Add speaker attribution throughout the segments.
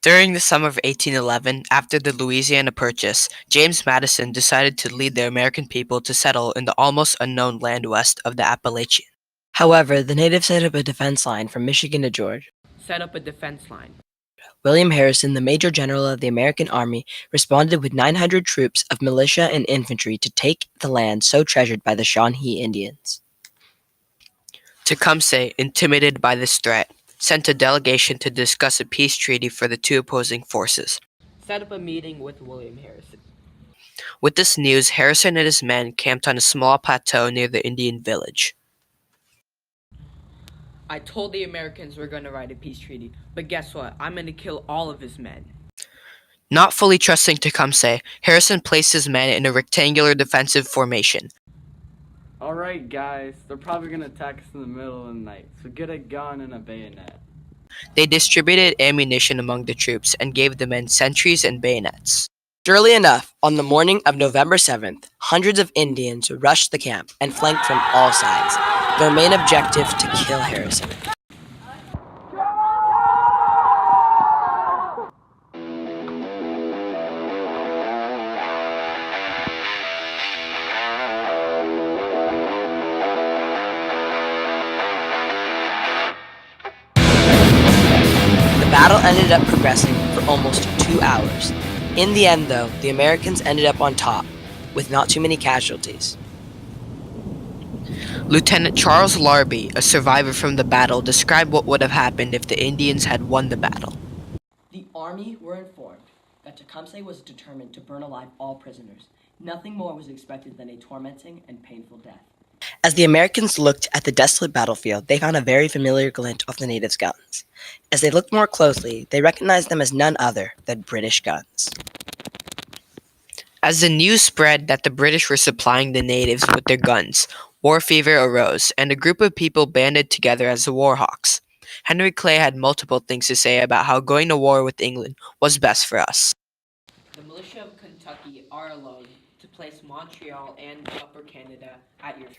Speaker 1: During the summer of 1811, after the Louisiana Purchase, James Madison decided to lead the American people to settle in the almost unknown land west of the Appalachians.
Speaker 2: However, the natives set up a defense line from Michigan to Georgia.
Speaker 1: Set up a defense line.
Speaker 2: William Harrison, the Major General of the American Army, responded with 900 troops of militia and infantry to take the land so treasured by the Shawnee Indians.
Speaker 1: Tecumseh, intimidated by this threat, sent a delegation to discuss a peace treaty for the two opposing forces. Set up a meeting with William Harrison. With this news, Harrison and his men camped on a small plateau near the Indian village. I told the Americans we're going to write a peace treaty, but guess what? I'm going to kill all of his men. Not fully trusting Tecumseh, Harrison placed his men in a rectangular defensive formation.
Speaker 3: Alright guys, they're probably gonna attack us in the middle of the night, so get a gun and a bayonet.
Speaker 1: They distributed ammunition among the troops and gave the men sentries and bayonets.
Speaker 2: Surely enough, on the morning of November 7th, hundreds of Indians rushed the camp and flanked from all sides, their main objective to kill Harrison. The battle ended up progressing for almost 2 hours. In the end, though, the Americans ended up on top, with not too many casualties.
Speaker 1: Lieutenant Charles Larby, a survivor from the battle, described what would have happened if the Indians had won the battle.
Speaker 2: The army were informed that Tecumseh was determined to burn alive all prisoners. Nothing more was expected than a tormenting and painful death. As the Americans looked at the desolate battlefield, they found a very familiar glint of the natives' guns. As they looked more closely, they recognized them as none other than British guns.
Speaker 1: As the news spread that the British were supplying the natives with their guns, war fever arose, and a group of people banded together as the War Hawks. Henry Clay had multiple things to say about how going to war with England was best for us. The militia of Kentucky are alone to place Montreal and Upper Canada at your...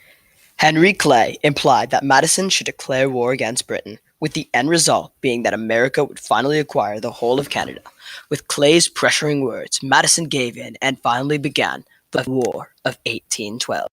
Speaker 2: Henry Clay implied that Madison should declare war against Britain, with the end result being that America would finally acquire the whole of Canada. With Clay's pressuring words, Madison gave in and finally began the War of 1812.